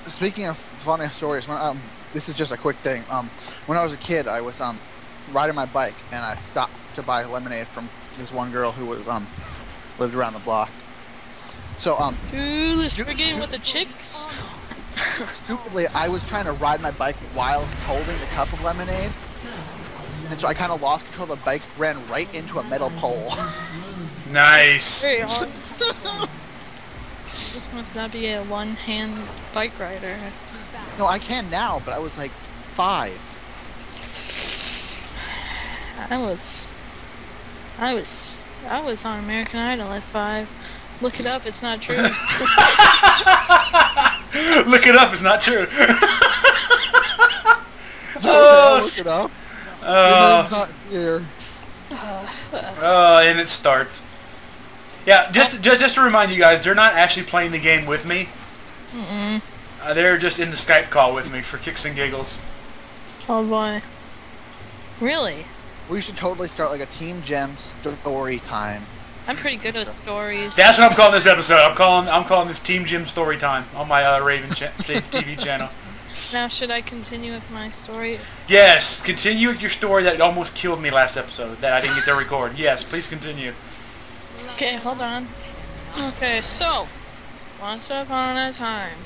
Speaking of funny stories, this is just a quick thing. When I was a kid, I was riding my bike and I stopped to buy lemonade from this one girl who was lived around the block. So Ooh, let's forget with the chicks. Stupidly, I was trying to ride my bike while holding the cup of lemonade, and so I kind of lost control of the bike, ran right into a metal pole. Nice. Very hard. This must not be a one-hand bike rider. No, I can now, but I was like 5. I was on American Idol at 5. Look it up, it's not true. Look it up, it's not true. Look it up. Not here. And it starts. Yeah, just to remind you guys, they're not actually playing the game with me. They're just in the Skype call with me for kicks and giggles. Oh boy. Really? We should totally start like a Team Gem story time. I'm pretty good at stories. That's what I'm calling this episode. I'm calling this Team Jim Storytime on my Raven TV channel. Now, should I continue with my story? Yes, continue with your story that almost killed me last episode that I didn't get to record. Yes, please continue. Okay, hold on. Okay, so once upon a time,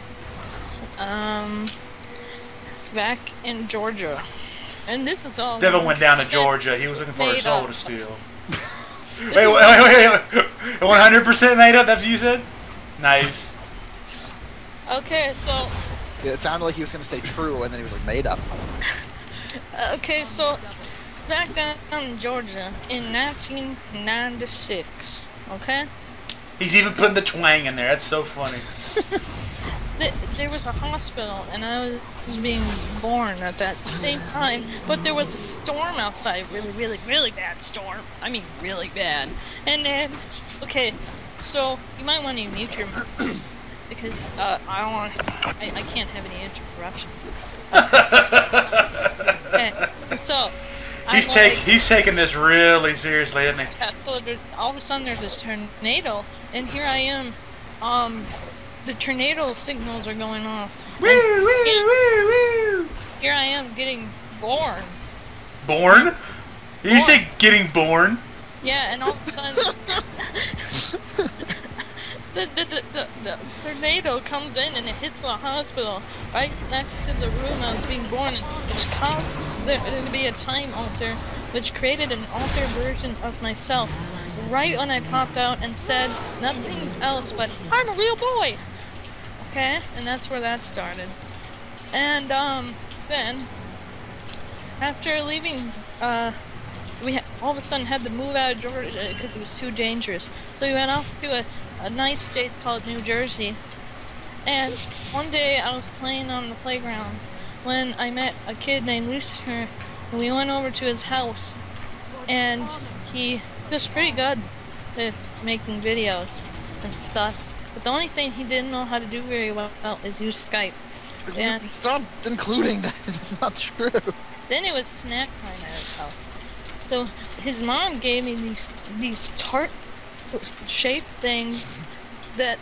back in Georgia, and this is all. Devin went down to Georgia. He was looking for a soul to steal. Wait, 100% made up, that's what you said? Nice. Okay, so... Yeah, it sounded like he was going to say true, and then he was like, made up. Okay, so, back down in Georgia in 1996, okay? He's even putting the twang in there, that's so funny. There was a hospital, and I was being born at that same time, but there was a storm outside, really bad storm. I mean, really bad. And then, okay, so you might want to mute your mic, because I can't have any interruptions. Okay, so he's taking this really seriously, isn't he? Yeah. So all of a sudden there's this tornado, and here I am. The tornado signals are going off. Woo, woo, woo, woo! Here I am getting born. Born? Did you say getting born? Yeah, and all of a sudden, the tornado comes in and it hits the hospital right next to the room I was being born in, which caused there to be a time alter, which created an altered version of myself. Right when I popped out and said nothing else but, I'm a real boy! Okay, and that's where that started. And, then, after leaving, we all of a sudden had to move out of Georgia because it was too dangerous. So we went off to a nice state called New Jersey. And one day I was playing on the playground when I met a kid named Lucifer, and we went over to his house, and he was pretty good at making videos and stuff. But the only thing he didn't know how to do very well is use Skype. And stop including that. That's not true. Then it was snack time at his house. So his mom gave me these tart shaped things that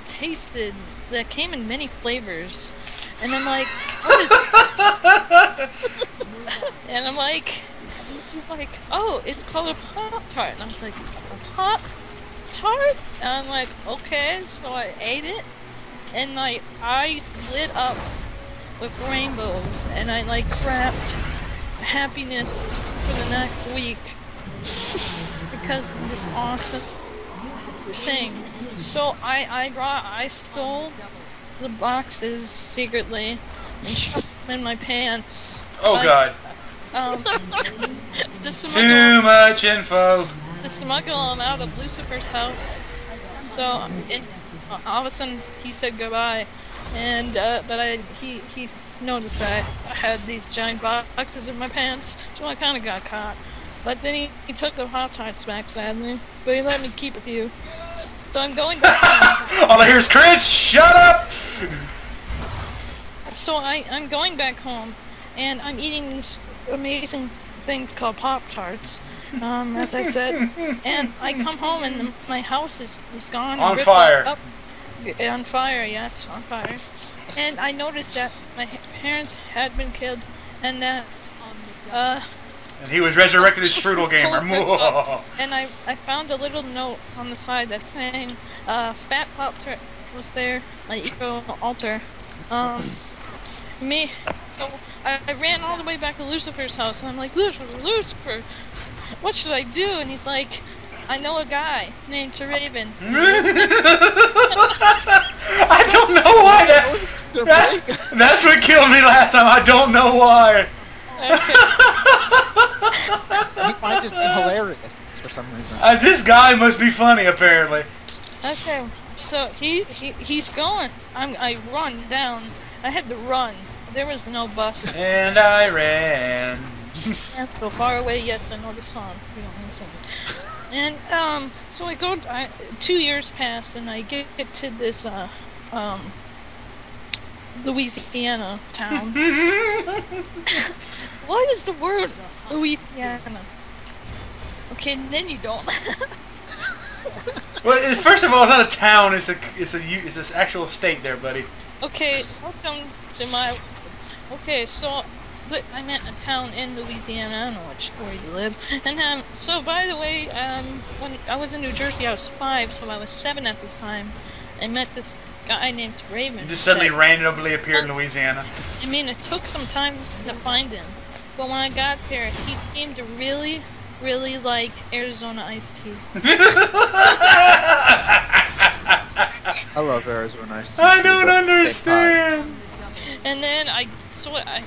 came in many flavors. And I'm like, what is this? And I'm like, she's like, oh, it's called a Pop-Tart. And I was like, a Pop-Tart? And I'm like, okay. So I ate it, and my eyes lit up with rainbows, and I like crapped happiness for the next week because of this awesome thing. So I stole the boxes secretly and shoved them in my pants. Oh God. Too much info. To smuggle him out of Lucifer's house. So all of a sudden he said goodbye, and he noticed that I had these giant boxes in my pants, so I kind of got caught. But then he took the Pop-Tarts back, sadly, but he let me keep a few. So I'm going back home. All I hear is Chris, shut up! So I'm going back home, and I'm eating these amazing things called Pop-Tarts, as I said, and I come home and my house is gone. On fire. Up. On fire, yes, on fire. And I noticed that my parents had been killed, and that And he was resurrected as Strudel Gamer. and I found a little note on the side that's saying, Fat Poptart was there, my eco altar. So I ran all the way back to Lucifer's house, and I'm like, Lucifer, what should I do? And he's like, I know a guy named RayVin. I don't know why that's what killed me last time. I don't know why. He finds his name hilarious for some reason. This guy must be funny, apparently. Okay, so he's going. I run down. I had to run. There was no bus. And I ran. That's so far away. Yes, I know the song. We don't listen. And so I go. 2 years pass, and I get to this Louisiana town. What is the word? Louisiana. Okay, and then you don't. Well, first of all, it's not a town. It's this actual state there, buddy. Okay, welcome to my. Okay, so I'm at a town in Louisiana. I don't know where you live. And so by the way, when I was in New Jersey, I was 5, so I was 7 at this time. I met this guy named RayVin's. You just suddenly randomly appeared in Louisiana. I mean, it took some time to find him, but when I got there, he seemed to really like Arizona iced tea. I love Arizona iced tea. I don't understand. And then I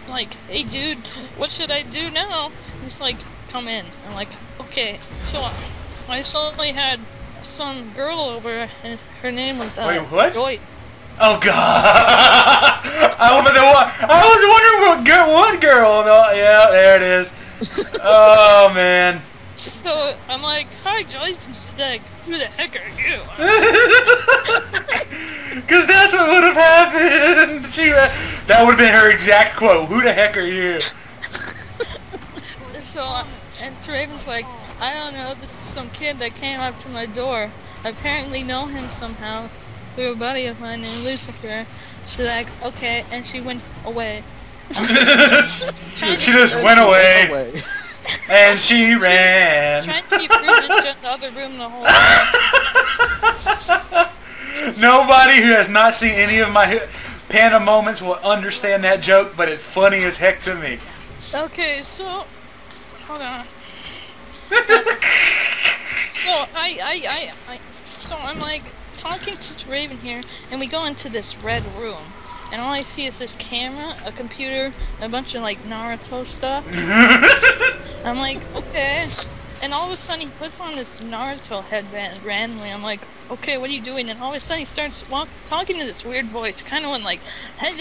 like, hey dude, what should I do now? He's like, come in. I'm like, okay. So I suddenly had some girl over, and her name was Wait, what? Joyce. Oh God! I was wondering what girl. No, yeah, there it is. Oh man. So I'm like, hi Joyce, and she's like, who the heck are you? Because that's what would have happened. That would have been her exact quote. Who the heck are you? So, and RayVin's like, I don't know, this is some kid that came up to my door. I apparently know him somehow through a buddy of mine named Lucifer. She's like, okay, and she went away. She just went away. And she ran. Trying to be fruit in the other room the whole time. Nobody who has not seen any of my Panda moments will understand that joke, but it's funny as heck to me. Okay, so hold on. So I'm like talking to RayVin here, and we go into this red room, and all I see is this camera, a computer, a bunch of like Naruto stuff. I'm like, okay. And all of a sudden he puts on this Naruto headband randomly. I'm like, okay, what are you doing? And all of a sudden he starts talking to this weird voice, kind of one like, hello,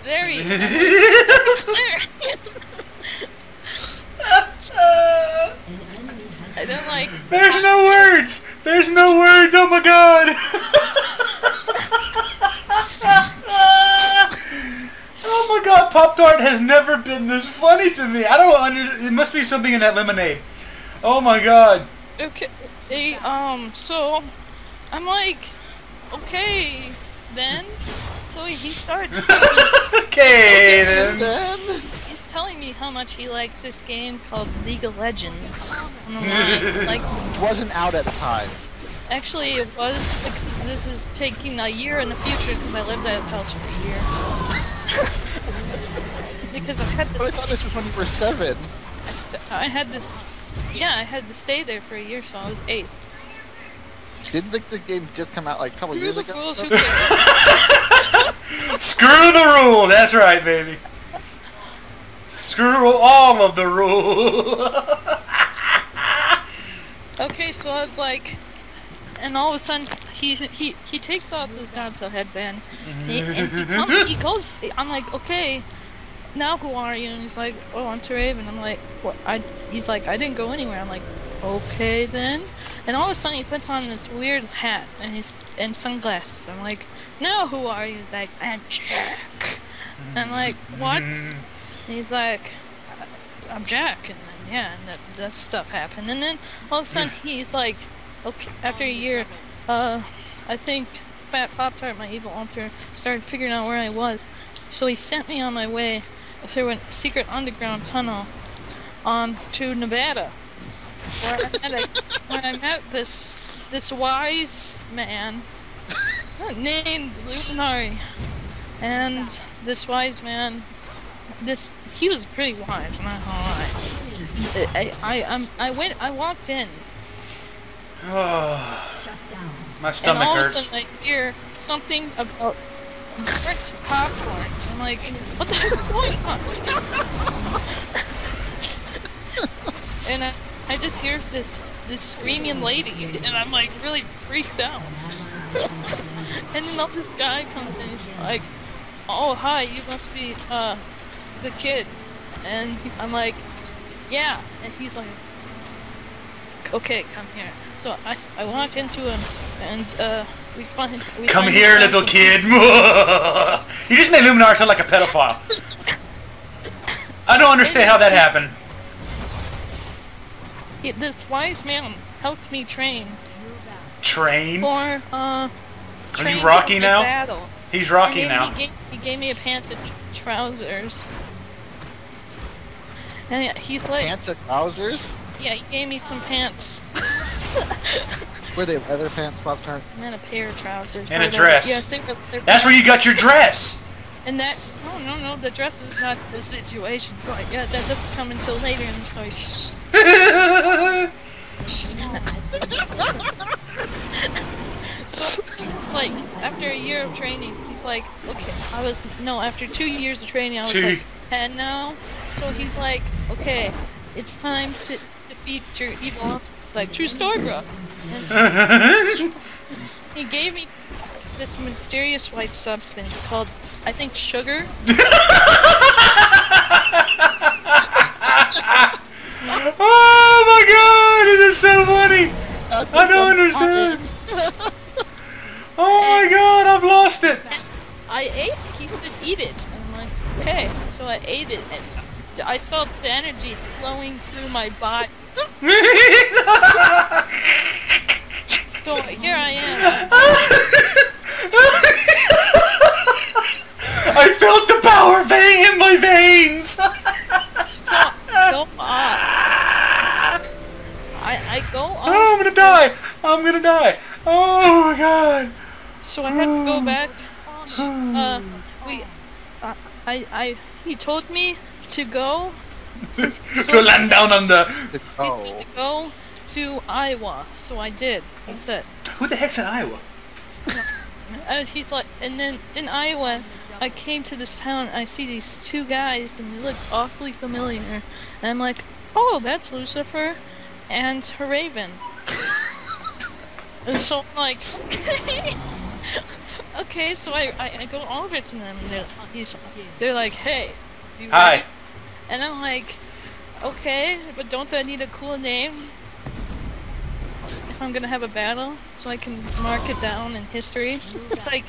very. I don't like. There's no words. There's no words. Oh my God. Oh my God, Pop-Tart has never been this funny to me. I don't understand. It must be something in that lemonade. Oh my God. Okay, so I'm like, okay, then. So he started. Okay, then. He's telling me how much he likes this game called League of Legends. And I'm like, It wasn't out at the time. Actually, it was, because this is taking a year in the future because I lived at his house for a year. Because I had I this. thought this was when you were 7. I had this. Yeah, I had to stay there for a year, so I was 8. Didn't the game just come out like a couple years ago? Rules, who cares? Screw the rule. That's right, baby. Screw all of the rules. Okay, so I was like, and all of a sudden he takes off this Naruto headband, and he tells me, he goes. I'm like, okay, now who are you? And he's like, oh, I'm RayVin. I'm like, what? He's like, I didn't go anywhere. I'm like, okay then. And all of a sudden he puts on this weird hat and sunglasses. I'm like, now who are you? He's like, I'm Jack. And I'm like, what? And he's like, I'm Jack. And then yeah, and that stuff happened. And then all of a sudden he's like, okay, after a year, I think Fat Pop-Tart, my evil alter, started figuring out where I was. So he sent me on my way through a secret underground tunnel to Nevada, where I met this wise man named Luminari. And this wise man, he was pretty wise, not gonna lie. I walked in. My stomach and all hurts. of a sudden I hear something about burnt popcorn. I'm like, what the heck is going on? And I just hear this screaming lady, and I'm like really freaked out. And then this guy comes in, he's like, oh hi, you must be the kid. And I'm like, yeah. And he's like, okay, come here. So I walked into him, and we come here, little kid. You just made Luminar sound like a pedophile. I don't understand how that happened. This wise man helped me train. Train? For Are you Rocky now? Battle. He's Rocky now. He gave me a pants and trousers. And he's like... Pants and trousers? Yeah, he gave me some pants. Were they leather pants, Pop-Tart? And a pair of trousers. And a dress. Yes, they're That's where you got your dress! And that... No, the dress is not the situation. Right, yeah, that doesn't come until later in the story. So, it's like, after a year of training, he's like, okay, after 2 years of training, I was like, 10 now. So he's like, okay, it's time to defeat your evil alter. It's like, true story, bro. And he gave me this mysterious white substance called, I think, sugar. Oh my god, this is so funny! I don't understand. Oh my god, I've lost it! I ate, he said eat it. And I'm like, okay. So I ate it, and I felt the energy flowing through my body. So here I am. I felt the power bang in my veins! So odd. I go on. Oh, I'm gonna die! I'm gonna die! Oh my god! So I had to go back to, he told me to go to land down on the... He said to go to Iowa, so I did. He said. Who the heck's in Iowa? He's like, and then in Iowa, I came to this town, I see these two guys, and they look awfully familiar. And I'm like, oh, that's Lucifer and RayVin. And so I'm like, okay, so I go over to them, and they're like, hey. You Hi. ready? And I'm like, okay, but don't I need a cool name if I'm gonna have a battle, so I can mark it down in history? It's like,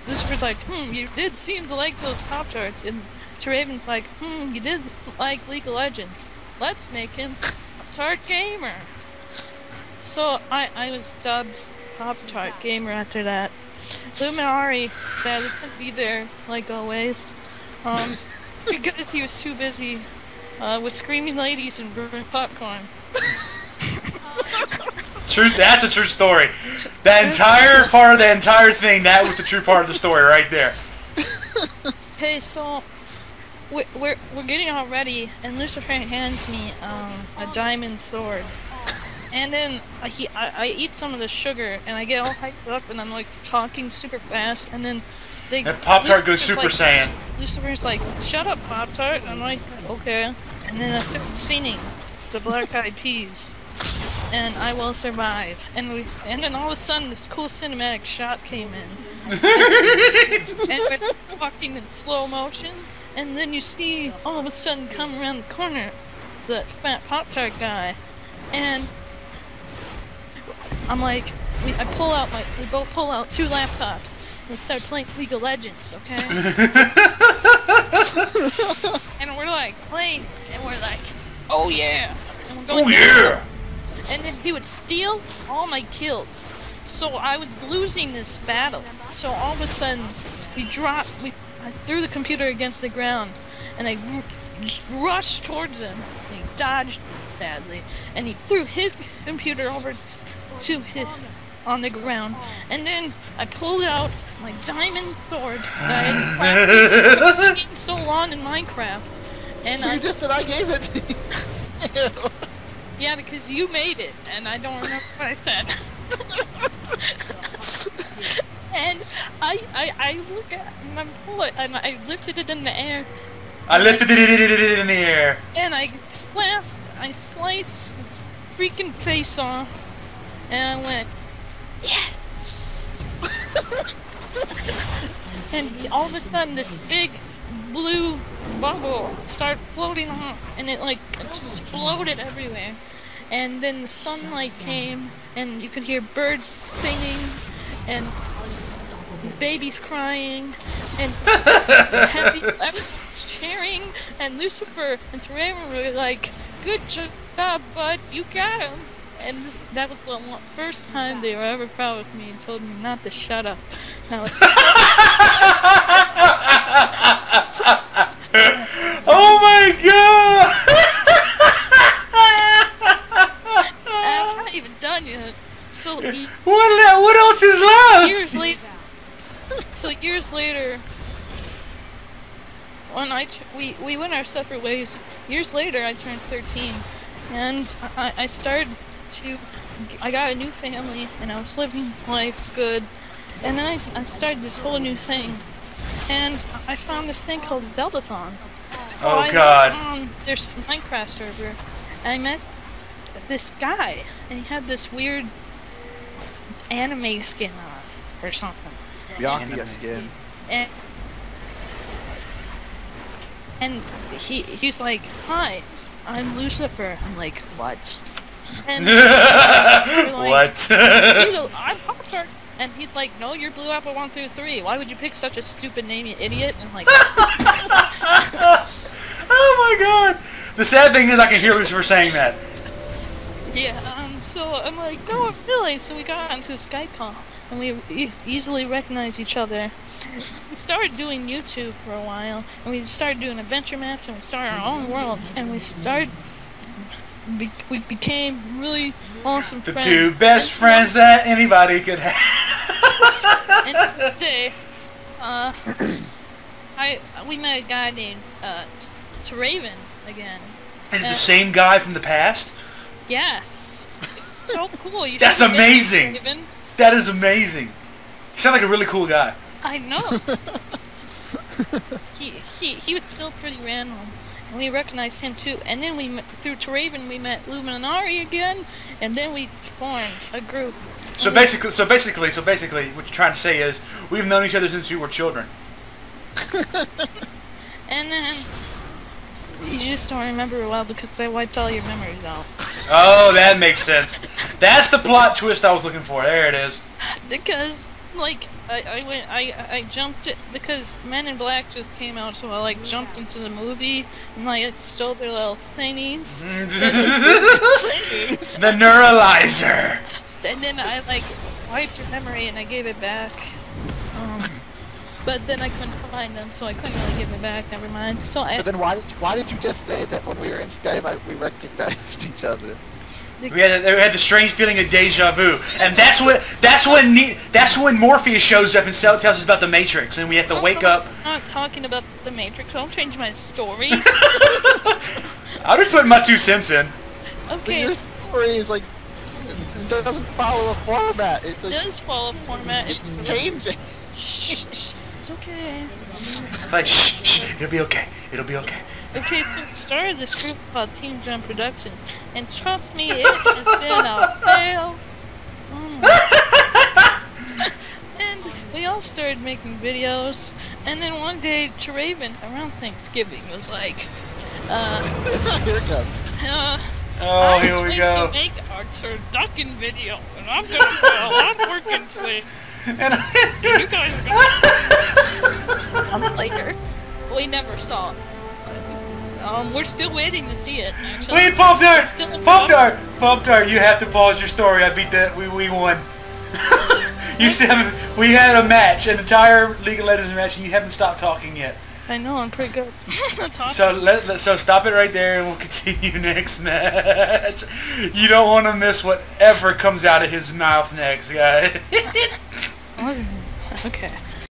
Lucifer's like, you did seem to like those Pop-Tarts, and RayVin's like, you did like League of Legends. Let's make him Pop-Tart Gamer. So I was dubbed Pop-Tart Gamer after that. Luminari sadly couldn't be there, like always, because he was too busy with screaming ladies and burnt popcorn. True, that's a true story. That entire part of the entire thing, that was the true part of the story right there. Okay, so we're getting all ready, and Lucifer hands me a diamond sword. And then I eat some of the sugar, and I get all hyped up, and I'm like talking super fast, and then that Pop-Tart goes Super Saiyan. Lucifer's like, shut up, Pop-Tart. And I'm like, okay. And then I start singing the Black Eyed Peas, and I will survive. And then all of a sudden, this cool cinematic shot came in, and it's fucking in slow motion. And then you see all of a sudden come around the corner, the fat Pop-Tart guy, and I'm like, we both pull out 2 laptops and start playing League of Legends, okay? And we're like playing, and we're like, oh yeah, and we're going. Oh yeah! And then he would steal all my kills. So I was losing this battle. So all of a sudden, I threw the computer against the ground, and I rushed towards him. And he dodged me, sadly, and he threw his computer over to his on the ground. And then I pulled out my diamond sword that I had crafted so long in Minecraft. And You just said I gave it to you. Yeah, because you made it, and I don't remember what I said. And I look at it, and I pull it, and I lifted it in the air. I lifted it in the air. And I sliced his freaking face off, and I went, yes! And all of a sudden, this big blue bubble started floating off, and it like exploded everywhere. And then the sunlight came, and you could hear birds singing, and babies crying, and everyone's cheering, and Lucifer and RayVin were like, "Good job, bud, you got him." And that was the first time they were ever proud of me and told me not to shut up. And I was Oh my god! I'm not even done yet. So What else is left? years later, when we went our separate ways. Years later, I turned 13, and I got a new family, and I was living life good. And then I started this whole new thing, and I found this thing called Zeldathon. Oh god. There's Minecraft server, and I met this guy, and he had this weird anime skin on, or something. Byakuya skin. And he's like, "Hi, I'm Lucifer." I'm like, "What?" And like, What? I'm Poptart. And he's like, "No, you're Blue Apple 1 through 3. Why would you pick such a stupid name, you idiot?" And I'm like, Oh my god! The sad thing is I can hear Lucifer saying that. yeah, so I'm like, "No, really?" So we got into a Skype call, and we easily recognized each other. We started doing YouTube for a while, and we started doing adventure maps, and we started our own worlds, and we became really awesome The friends. two best friends that anybody could have. And today, we met a guy named RayVin again. Is it the same guy from the past? Yes, it's so cool. You That's should meet amazing. RayVin. That is amazing. You sound like a really cool guy. I know. he was still pretty random, and we recognized him too. And then through RayVin we met Luminari again, and then we formed a group. So basically, what you're trying to say is we've known each other since we were children. And then you just don't remember a while because they wiped all your memories out. Oh, that makes sense. That's the plot twist I was looking for. There it is. Because like I jumped it because Men in Black just came out, so I like jumped into the movie and like stole their little thingies. The neuralizer. And then I like wiped your memory and I gave it back. But then I couldn't find them, so I couldn't really give it back. Never mind. So But then why did you just say that when we were in Skype we recognized each other? We had the strange feeling of deja vu, and that's when Morpheus shows up and tells us about the Matrix, and we have to wake up. I'm not talking about the Matrix. I'll change my story. I'll just put my 2 cents in. Okay. Your story is like it doesn't follow a format. It does follow a format. It's changing. Shh. It's okay. It's like shh. It'll be okay. It'll be okay. Okay, so it started this group called Team Jump Productions, and trust me, it has been a fail. And we all started making videos, and then one day, RayVin, around Thanksgiving, was like, Here it comes. Oh, here we I'm go. going to make our turducken video, and I'm going to put a lot of work into it. And You guys are going to later. We never saw it. We're still waiting to see it, actually. wait, Poptart! It's still in Poptart! You have to pause your story. I beat that. We won. You still haven't. We had a match, an entire League of Legends match, and you haven't stopped talking yet. I know, I'm pretty good. So stop it right there, and we'll continue next match. You don't want to miss whatever comes out of his mouth next, guy. Okay.